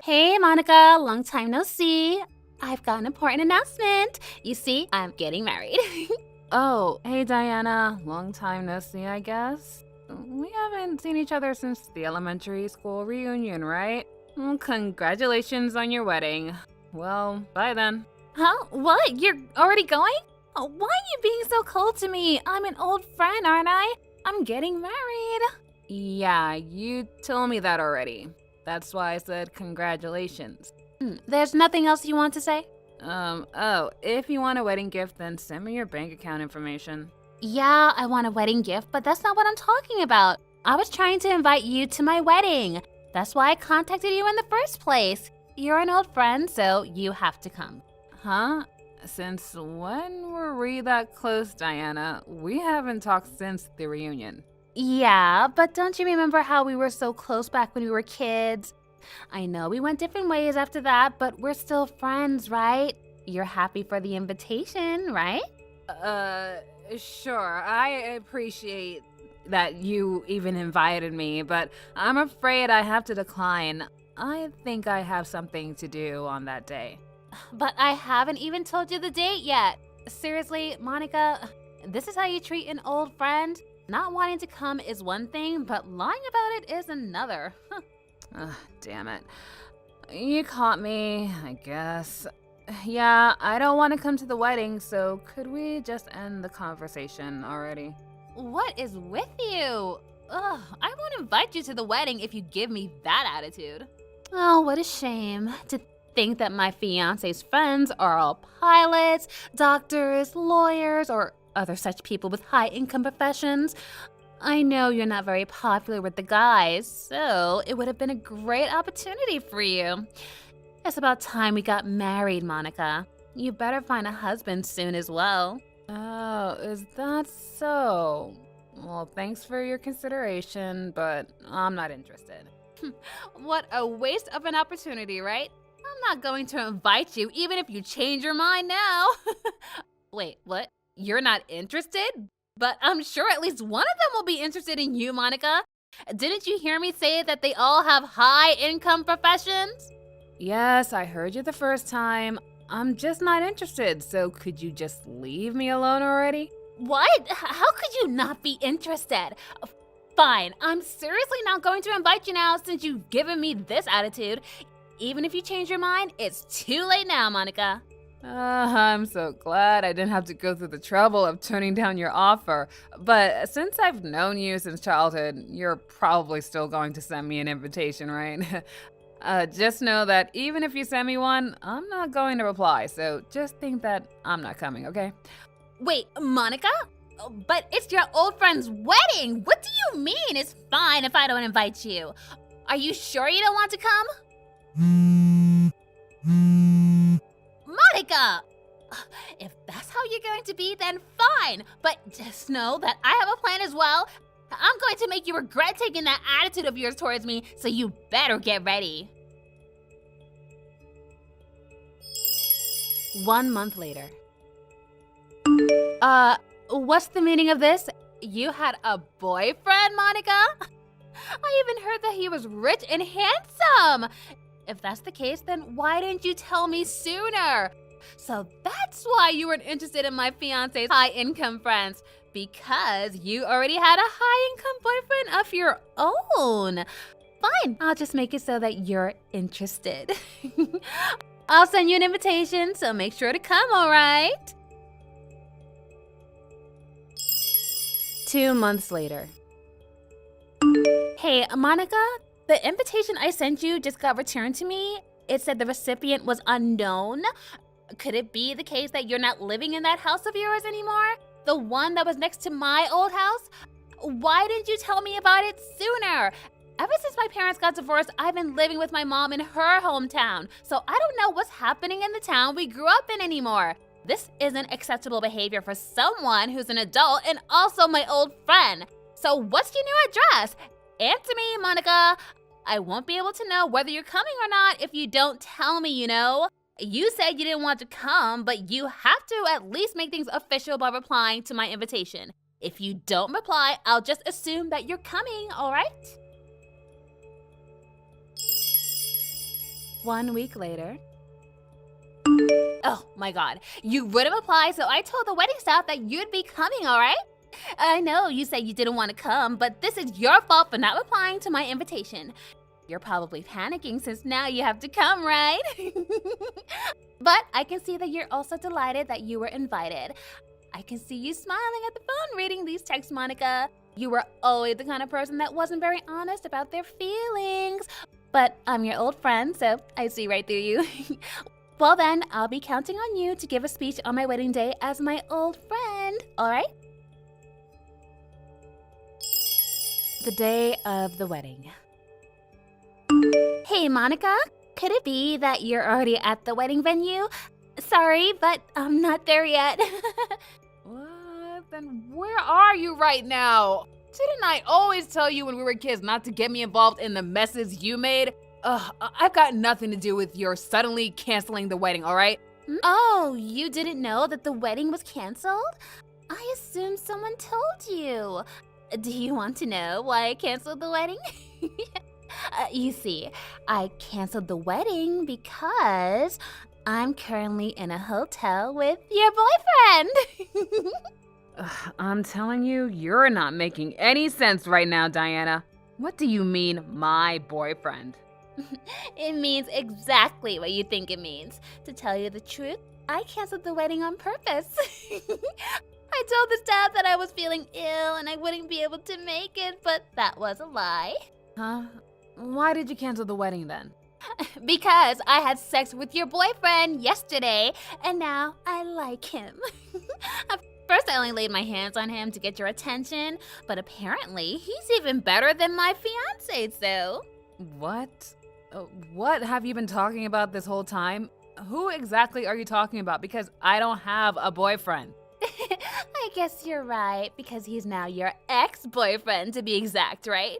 Hey, Monica, long time no see. I've got an important announcement. You see, I'm getting married. Oh, hey Diana. Long time no see, I guess. We haven't seen each other since the elementary school reunion, right? Congratulations on your wedding. Well, bye then. Huh? What? You're already going? Oh, why are you being so cold to me? I'm an old friend, aren't I? I'm getting married. Yeah, you told me that already. That's why I said congratulations. There's nothing else you want to say? Oh, if you want a wedding gift, then send me your bank account information. Yeah, I want a wedding gift, but that's not what I'm talking about. I was trying to invite you to my wedding. That's why I contacted you in the first place. You're an old friend, so you have to come. Huh? Since when were we that close, Diana? We haven't talked since the reunion. Yeah, but don't you remember how we were so close back when we were kids? I know we went different ways after that, but we're still friends, right? You're happy for the invitation, right? Uh, sure. I appreciate that you even invited me, but I'm afraid I have to decline. I think I have something to do on that day. But I haven't even told you the date yet. Seriously, Monica, this is how you treat an old friend? Not wanting to come is one thing, but lying about it is another. Damn it. You caught me, I guess. Yeah, I don't want to come to the wedding, so could we just end the conversation already? What is with you? Ugh, I won't invite you to the wedding if you give me that attitude. Oh, what a shame to think that my fiance's friends are all pilots, doctors, lawyers, or other such people with high income professions. I know you're not very popular with the guys, so it would have been a great opportunity for you. It's about time we got married, Monica. You better find a husband soon as well. Oh, is that so? Well, thanks for your consideration, but I'm not interested. What a waste of an opportunity, right? I'm not going to invite you, even if you change your mind now. Wait, what? You're not interested? But I'm sure at least one of them will be interested in you, Monica. Didn't you hear me say that they all have high income professions? Yes, I heard you the first time. I'm just not interested, so could you just leave me alone already? What? How could you not be interested? Fine, I'm seriously not going to invite you now since you've given me this attitude. Even if you change your mind, it's too late now, Monica. I'm so glad I didn't have to go through the trouble of turning down your offer. But since I've known you since childhood, you're probably still going to send me an invitation, right? Just know that even if you send me one, I'm not going to reply. So just think that I'm not coming, okay? Wait, Monica? But it's your old friend's wedding. What do you mean? It's fine if I don't invite you. Are you sure you don't want to come? Monica! If that's how you're going to be, then fine. But just know that I have a plan as well. I'm going to make you regret taking that attitude of yours towards me, so you better get ready. 1 month later. What's the meaning of this? You had a boyfriend, Monica? I even heard that he was rich and handsome. If that's the case, then why didn't you tell me sooner? So that's why you weren't interested in my fiance's high-income friends, because you already had a high-income boyfriend of your own. Fine, I'll just make it so that you're interested. I'll send you an invitation, so make sure to come, all right? 2 months later. Hey, Monica, the invitation I sent you just got returned to me. It said the recipient was unknown. Could it be the case that you're not living in that house of yours anymore? The one that was next to my old house? Why didn't you tell me about it sooner? Ever since my parents got divorced, I've been living with my mom in her hometown, so I don't know what's happening in the town we grew up in anymore. This isn't acceptable behavior for someone who's an adult and also my old friend. So what's your new address? Answer me, Monica. I won't be able to know whether you're coming or not if you don't tell me, you know. You said you didn't want to come, but you have to at least make things official by replying to my invitation. If you don't reply, I'll just assume that you're coming, all right? 1 week later. Oh my god, you would have applied, so I told the wedding staff that you'd be coming, alright? I know you said you didn't want to come, but this is your fault for not replying to my invitation. You're probably panicking since now you have to come, right? But I can see that you're also delighted that you were invited. I can see you smiling at the phone reading these texts, Monica. You were always the kind of person that wasn't very honest about their feelings. But I'm your old friend, so I see right through you. Well then, I'll be counting on you to give a speech on my wedding day as my old friend, alright? The day of the wedding. Hey, Monica, could it be that you're already at the wedding venue? Sorry, but I'm not there yet. What? Then where are you right now? Didn't I always tell you when we were kids not to get me involved in the messes you made? I've got nothing to do with your suddenly canceling the wedding, all right? Oh, you didn't know that the wedding was canceled? I assumed someone told you. Do you want to know why I canceled the wedding? You see, I canceled the wedding because I'm currently in a hotel with your boyfriend. I'm telling you, you're not making any sense right now, Diana. What do you mean, my boyfriend? It means exactly what you think it means. To tell you the truth, I canceled the wedding on purpose. I told the staff that I was feeling ill and I wouldn't be able to make it, but that was a lie. Huh? Why did you cancel the wedding then? Because I had sex with your boyfriend yesterday, and now I like him. At first, I only laid my hands on him to get your attention, but apparently, he's even better than my fiancé, so. What? What have you been talking about this whole time? Who exactly are you talking about? Because I don't have a boyfriend. I guess you're right, because he's now your ex-boyfriend, to be exact, right?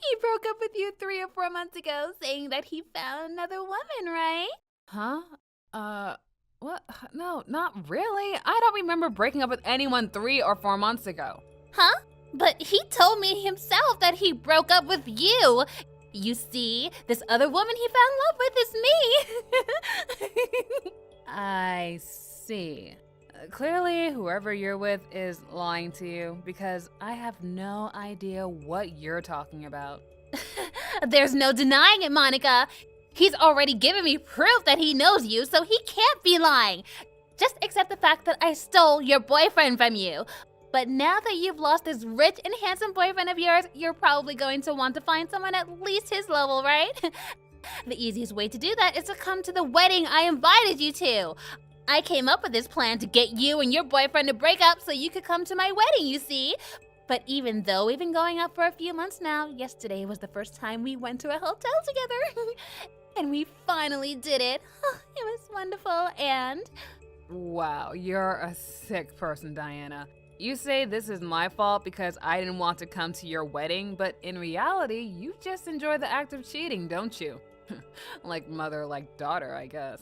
He broke up with you 3 or 4 months ago, saying that he found another woman, right? Huh? What? No, not really. I don't remember breaking up with anyone 3 or 4 months ago. Huh? But he told me himself that he broke up with you. You see, this other woman he fell in love with is me. I see. Clearly, whoever you're with is lying to you because I have no idea what you're talking about. There's no denying it, Monica. He's already given me proof that he knows you, so he can't be lying. Just accept the fact that I stole your boyfriend from you. But now that you've lost this rich and handsome boyfriend of yours, you're probably going to want to find someone at least his level, right? The easiest way to do that is to come to the wedding I invited you to. I came up with this plan to get you and your boyfriend to break up so you could come to my wedding, you see. But even though we've been going out for a few months now, yesterday was the first time we went to a hotel together. And we finally did it. It was wonderful and... Wow, you're a sick person, Diana. You say this is my fault because I didn't want to come to your wedding, but in reality, you just enjoy the act of cheating, don't you? Like mother, like daughter, I guess.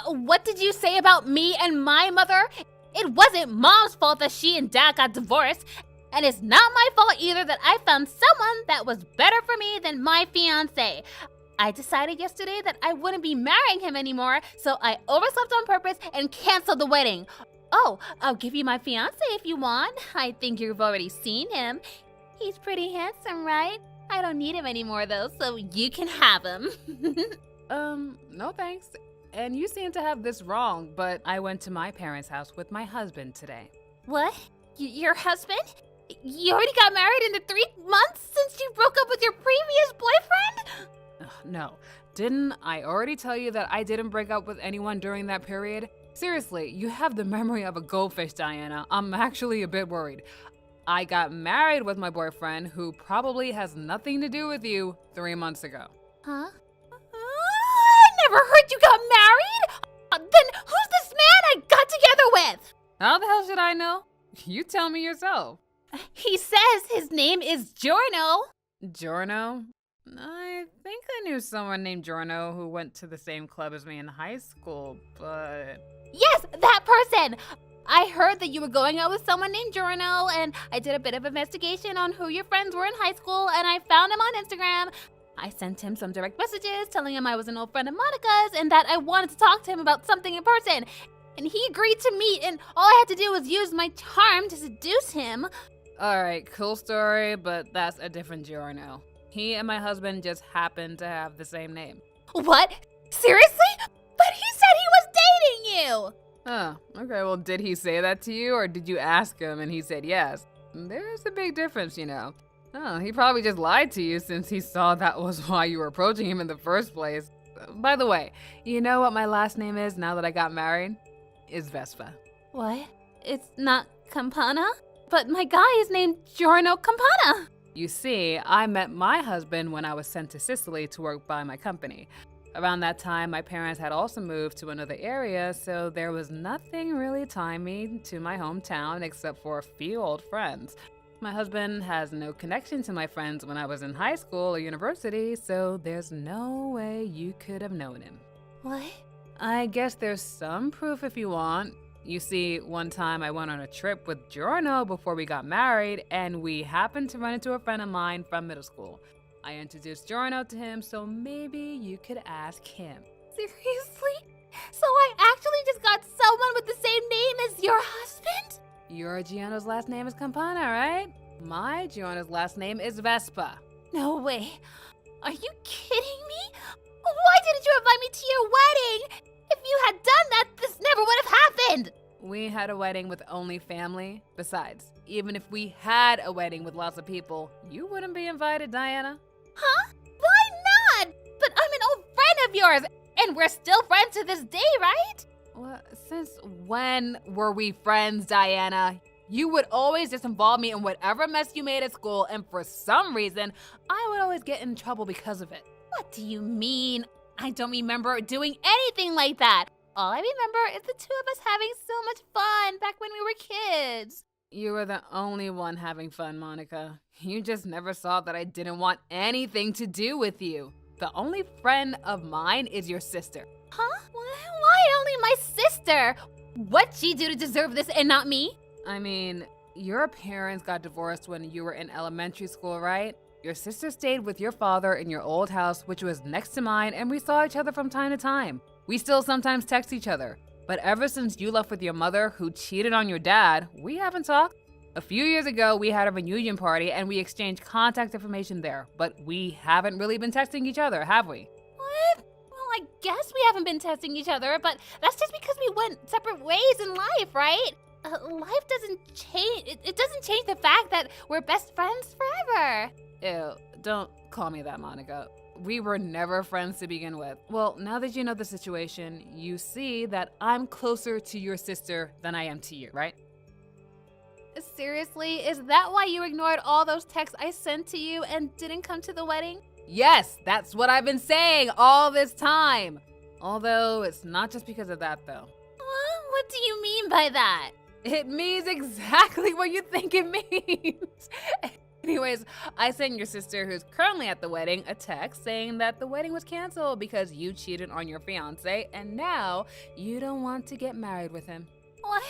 What did you say about me and my mother? It wasn't Mom's fault that she and Dad got divorced. And it's not my fault either that I found someone that was better for me than my fiancé. I decided yesterday that I wouldn't be marrying him anymore, so I overslept on purpose and canceled the wedding. Oh, I'll give you my fiancé if you want. I think you've already seen him. He's pretty handsome, right? I don't need him anymore though, so you can have him. No thanks. And you seem to have this wrong, but I went to my parents' house with my husband today. What? Your husband? You already got married in the 3 months since you broke up with your previous boyfriend? No. Didn't I already tell you that I didn't break up with anyone during that period? Seriously, you have the memory of a goldfish, Diana. I'm actually a bit worried. I got married with my boyfriend, who probably has nothing to do with you, 3 months ago. Huh? I never heard you got married? Then who's this man I got together with? How the hell should I know? You tell me yourself. He says his name is Giorno. Giorno? I think I knew someone named Giorno who went to the same club as me in high school, but... Yes, that person! I heard that you were going out with someone named Giorno, and I did a bit of investigation on who your friends were in high school, and I found him on Instagram. I sent him some direct messages telling him I was an old friend of Monica's and that I wanted to talk to him about something in person. And he agreed to meet, and all I had to do was use my charm to seduce him. Alright, cool story, but that's a different Giorno. He and my husband just happen to have the same name. What? Seriously? But he said he was dating you! Oh, okay, well, did he say that to you, or did you ask him and he said yes? There's a big difference, you know. Oh, he probably just lied to you since he saw that was why you were approaching him in the first place. By the way, you know what my last name is now that I got married? Is Vespa. What? It's not Campana? But my guy is named Giorno Campana. You see, I met my husband when I was sent to Sicily to work by my company. Around that time, my parents had also moved to another area, so there was nothing really tying me to my hometown except for a few old friends. My husband has no connection to my friends when I was in high school or university, so there's no way you could have known him. What? I guess there's some proof if you want. You see, one time I went on a trip with Giorno before we got married, and we happened to run into a friend of mine from middle school. I introduced Giorno to him, so maybe you could ask him. Seriously? So I actually just got someone with the same name as your husband? Your Giorno's last name is Campana, right? My Giorno's last name is Vespa. No way. Are you kidding me? Why didn't you invite me to your wedding? If you had done that, this never would have happened. We had a wedding with only family. Besides, even if we had a wedding with lots of people, you wouldn't be invited, Diana. Huh? Why not? But I'm an old friend of yours, and we're still friends to this day, right? Well, since when were we friends, Diana? You would always just involve me in whatever mess you made at school, and for some reason, I would always get in trouble because of it. What do you mean? I don't remember doing anything like that. All I remember is the two of us having so much fun back when we were kids. You were the only one having fun, Monica. You just never saw that I didn't want anything to do with you. The only friend of mine is your sister. Huh? Why only my sister? What'd she do to deserve this and not me? I mean, your parents got divorced when you were in elementary school, right? Your sister stayed with your father in your old house, which was next to mine, and we saw each other from time to time. We still sometimes text each other. But ever since you left with your mother, who cheated on your dad, we haven't talked. A few years ago, we had a reunion party and we exchanged contact information there, but we haven't really been texting each other, have we? What? Well, I guess we haven't been texting each other, but that's just because we went separate ways in life, right? Life doesn't change. It doesn't change the fact that we're best friends forever. Ew, don't call me that, Monica. We were never friends to begin with. Well, now that you know the situation, you see that I'm closer to your sister than I am to you, right? Seriously, is that why you ignored all those texts I sent to you and didn't come to the wedding? Yes, that's what I've been saying all this time. Although it's not just because of that, though. What do you mean by that? It means exactly what you think it means. Anyways, I sent your sister, who's currently at the wedding, a text saying that the wedding was canceled because you cheated on your fiance and now you don't want to get married with him. What?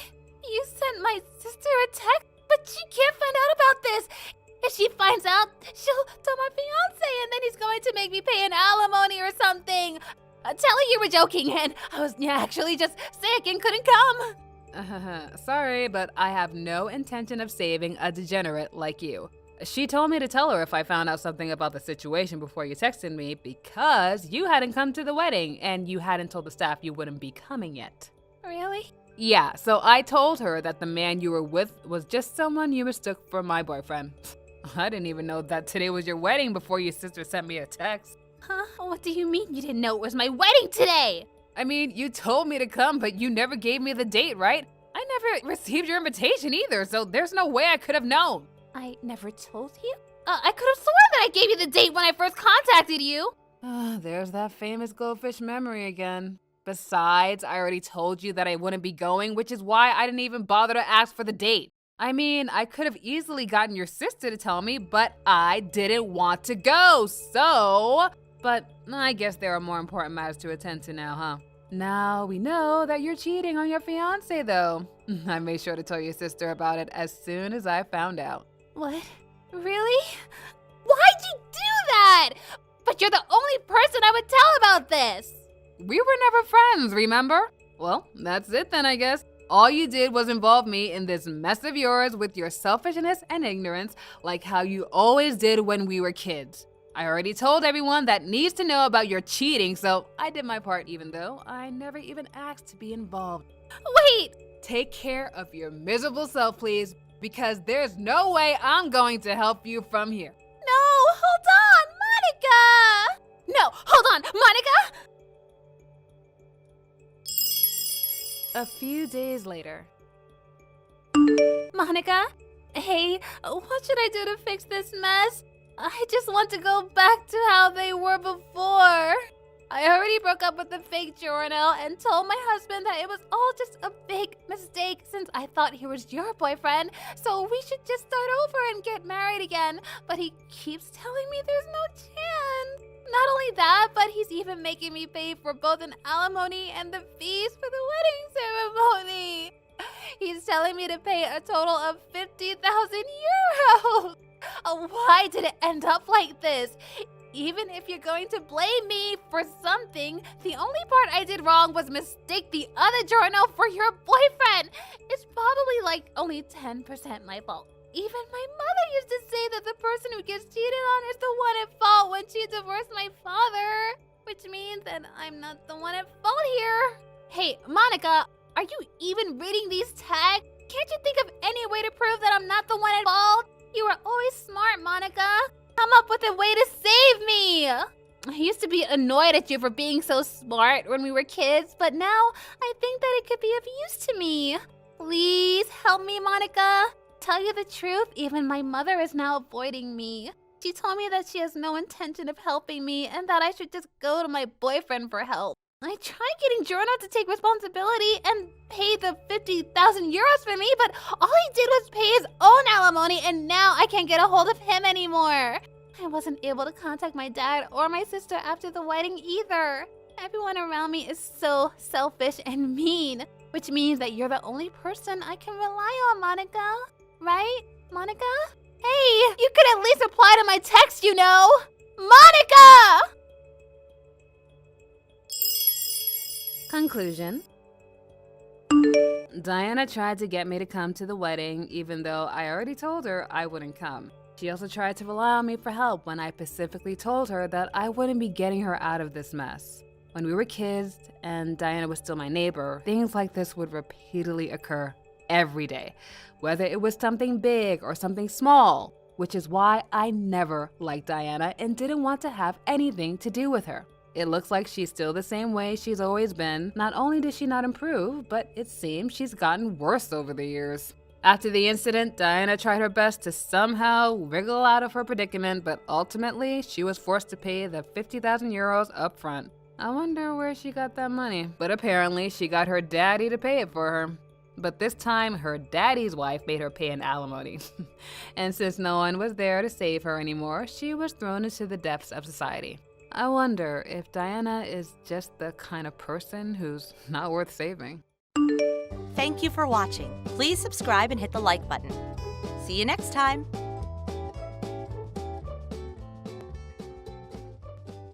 You sent my sister a text? But she can't find out about this. If she finds out, she'll tell my fiance and then he's going to make me pay an alimony or something. Tell her you were joking and I was actually just sick and couldn't come. Sorry, but I have no intention of saving a degenerate like you. She told me to tell her if I found out something about the situation before you texted me because you hadn't come to the wedding and you hadn't told the staff you wouldn't be coming yet. Really? Yeah, so I told her that the man you were with was just someone you mistook for my boyfriend. I didn't even know that today was your wedding before your sister sent me a text. Huh? What do you mean you didn't know it was my wedding today? I mean, you told me to come, but you never gave me the date, right? I never received your invitation either, so there's no way I could have known. I never told you? I could have sworn that I gave you the date when I first contacted you. There's that famous goldfish memory again. Besides, I already told you that I wouldn't be going, which is why I didn't even bother to ask for the date. I mean, I could have easily gotten your sister to tell me, but I didn't want to go, so... But I guess there are more important matters to attend to now, huh? Now we know that you're cheating on your fiancé, though. I made sure to tell your sister about it as soon as I found out. What? Really? Why'd you do that? But you're the only person I would tell about this. We were never friends, remember? Well, that's it then, I guess. All you did was involve me in this mess of yours with your selfishness and ignorance, like how you always did when we were kids. I already told everyone that needs to know about your cheating, so I did my part even though I never even asked to be involved. Wait! Take care of your miserable self, please, because there's no way I'm going to help you from here. No, hold on, Monica! No, hold on, Monica! A few days later. Monica? Hey, what should I do to fix this mess? I just want to go back to how they were before. I already broke up with the fake journal and told my husband that it was all just a big mistake since I thought he was your boyfriend, so we should just start over and get married again. But he keeps telling me there's no chance. Not only that, but he's even making me pay for both an alimony and the fees for the wedding ceremony. He's telling me to pay a total of 50,000 euros. Why did it end up like this? Even if you're going to blame me for something, the only part I did wrong was mistake the other journal for your boyfriend. It's probably like only 10% my fault. Even my mother used to say that the person who gets cheated on is the one at fault when she divorced my father, which means that I'm not the one at fault here. Hey, Monica, are you even reading these tags? Can't you think of any way to prove that I'm not the one at fault? You were always smart, Monica. Come up with a way to save me. I used to be annoyed at you for being so smart when we were kids, but now I think that it could be of use to me. Please help me, Monica. Tell you the truth, even my mother is now avoiding me. She told me that she has no intention of helping me and that I should just go to my boyfriend for help. I tried getting Giorno to take responsibility and pay the 50,000 euros for me, but all he did was pay his own alimony, and now I can't get a hold of him anymore. I wasn't able to contact my dad or my sister after the wedding either. Everyone around me is so selfish and mean, which means that you're the only person I can rely on, Monica. Right, Monica? Hey, you could at least reply to my text, you know! Monica! Conclusion. Diana tried to get me to come to the wedding, even though I already told her I wouldn't come. She also tried to rely on me for help when I specifically told her that I wouldn't be getting her out of this mess. When we were kids and Diana was still my neighbor, things like this would repeatedly occur every day, whether it was something big or something small, which is why I never liked Diana and didn't want to have anything to do with her. It looks like she's still the same way she's always been. Not only did she not improve, but it seems she's gotten worse over the years. After the incident, Diana tried her best to somehow wriggle out of her predicament, but ultimately, she was forced to pay the 50,000 euros up front. I wonder where she got that money. But apparently, she got her daddy to pay it for her. But this time, her daddy's wife made her pay an alimony. And since no one was there to save her anymore, she was thrown into the depths of society. I wonder if Diana is just the kind of person who's not worth saving. Thank you for watching. Please subscribe and hit the like button. See you next time.